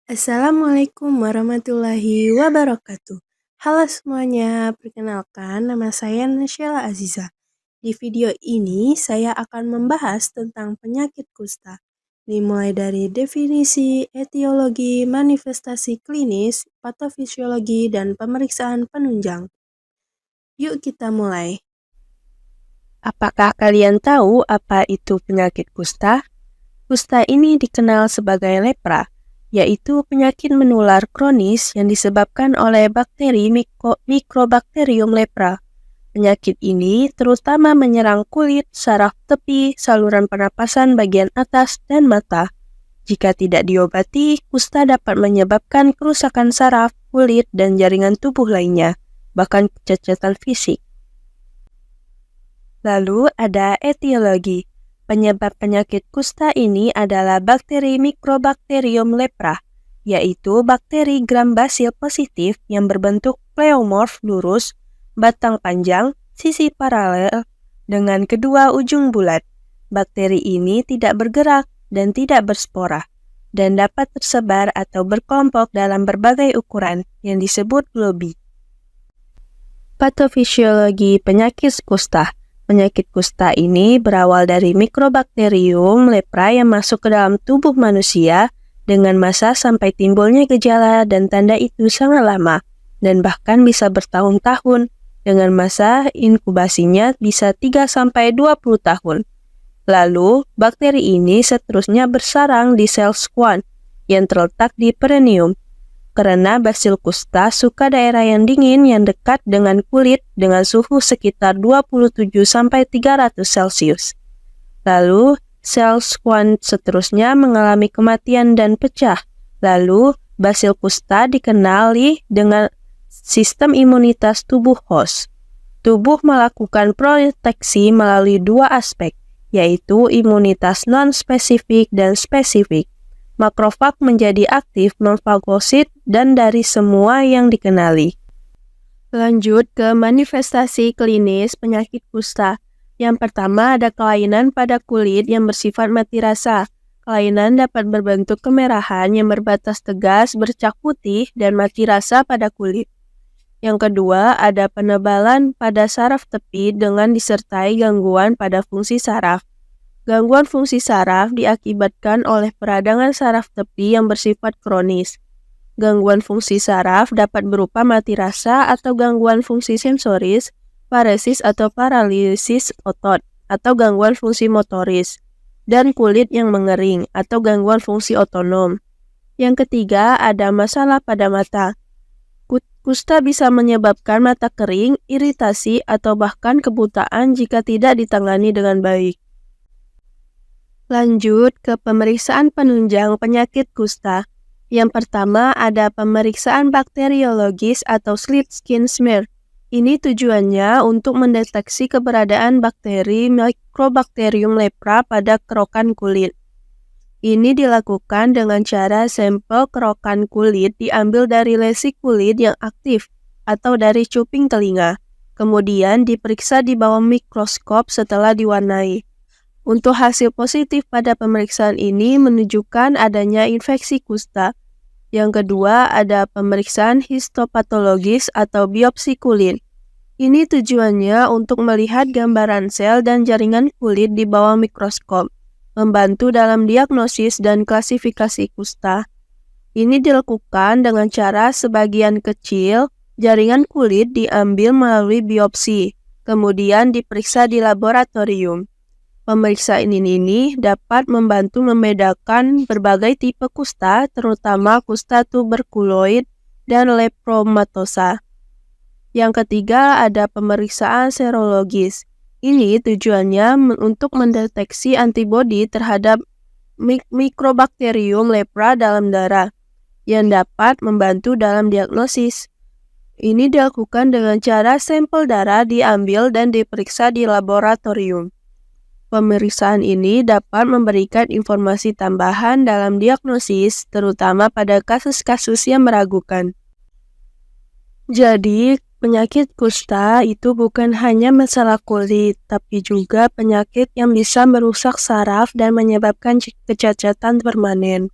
Assalamualaikum warahmatullahi wabarakatuh. Halo semuanya, perkenalkan nama saya Nasyala Aziza. Di video ini saya akan membahas tentang penyakit kusta. Dimulai dari definisi, etiologi, manifestasi klinis, patofisiologi, dan pemeriksaan penunjang. Yuk kita mulai. Apakah kalian tahu apa itu penyakit kusta? Kusta ini dikenal sebagai lepra, yaitu penyakit menular kronis yang disebabkan oleh bakteri Mycobacterium lepra. Penyakit ini terutama menyerang kulit, saraf tepi, saluran pernapasan bagian atas, dan mata. Jika tidak diobati, kusta dapat menyebabkan kerusakan saraf, kulit, dan jaringan tubuh lainnya, bahkan kecacatan fisik. Lalu ada etiologi. Penyebab penyakit kusta ini adalah bakteri Mycobacterium lepra, yaitu bakteri gram-basil positif yang berbentuk pleomorf lurus, batang panjang, sisi paralel, dengan kedua ujung bulat. Bakteri ini tidak bergerak dan tidak berspora, dan dapat tersebar atau berkelompok dalam berbagai ukuran yang disebut globi. Patofisiologi penyakit kusta. Penyakit kusta ini berawal dari Mycobacterium lepra yang masuk ke dalam tubuh manusia dengan masa sampai timbulnya gejala dan tanda itu sangat lama dan bahkan bisa bertahun-tahun dengan masa inkubasinya bisa 3-20 tahun. Lalu, bakteri ini seterusnya bersarang di sel Schwann yang terletak di perineum. Karena basil kusta suka daerah yang dingin yang dekat dengan kulit dengan suhu sekitar 27-300 Celcius. Lalu, sel Schwann seterusnya mengalami kematian dan pecah. Lalu, basil kusta dikenali dengan sistem imunitas tubuh host. Tubuh melakukan proteksi melalui dua aspek, yaitu imunitas non-spesifik dan spesifik. Makrofag menjadi aktif memfagosit dan dari semua yang dikenali. Lanjut ke manifestasi klinis penyakit kusta. Yang pertama ada kelainan pada kulit yang bersifat mati rasa. Kelainan dapat berbentuk kemerahan yang berbatas tegas, bercak putih, dan mati rasa pada kulit. Yang kedua ada penebalan pada saraf tepi dengan disertai gangguan pada fungsi saraf. Gangguan fungsi saraf diakibatkan oleh peradangan saraf tepi yang bersifat kronis. Gangguan fungsi saraf dapat berupa mati rasa atau gangguan fungsi sensoris, paresis atau paralisis otot, atau gangguan fungsi motoris, dan kulit yang mengering atau gangguan fungsi otonom. Yang ketiga ada masalah pada mata. Kusta bisa menyebabkan mata kering, iritasi, atau bahkan kebutaan jika tidak ditangani dengan baik. Lanjut ke pemeriksaan penunjang penyakit kusta. Yang pertama ada pemeriksaan bakteriologis atau slit skin smear. Ini tujuannya untuk mendeteksi keberadaan bakteri Mycobacterium lepra pada kerokan kulit. Ini dilakukan dengan cara sampel kerokan kulit diambil dari lesi kulit yang aktif atau dari cuping telinga. Kemudian diperiksa di bawah mikroskop setelah diwarnai. Untuk hasil positif pada pemeriksaan ini menunjukkan adanya infeksi kusta. Yang kedua ada pemeriksaan histopatologis atau biopsi kulit. Ini tujuannya untuk melihat gambaran sel dan jaringan kulit di bawah mikroskop, membantu dalam diagnosis dan klasifikasi kusta. Ini dilakukan dengan cara sebagian kecil jaringan kulit diambil melalui biopsi, kemudian diperiksa di laboratorium. Pemeriksaan ini dapat membantu membedakan berbagai tipe kusta, terutama kusta tuberkuloid dan lepromatosa. Yang ketiga ada pemeriksaan serologis. Ini tujuannya untuk mendeteksi antibodi terhadap Mycobacterium lepra dalam darah, yang dapat membantu dalam diagnosis. Ini dilakukan dengan cara sampel darah diambil dan diperiksa di laboratorium. Pemeriksaan ini dapat memberikan informasi tambahan dalam diagnosis, terutama pada kasus-kasus yang meragukan. Jadi, penyakit kusta itu bukan hanya masalah kulit, tapi juga penyakit yang bisa merusak saraf dan menyebabkan kecacatan permanen.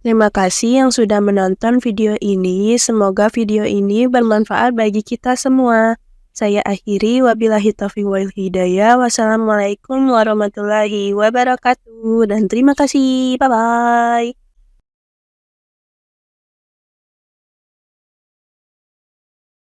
Terima kasih yang sudah menonton video ini. Semoga video ini bermanfaat bagi kita semua. Saya akhiri, wabillahi taufiq wal hidayah. Wassalamualaikum warahmatullahi wabarakatuh. Dan terima kasih. Bye-bye.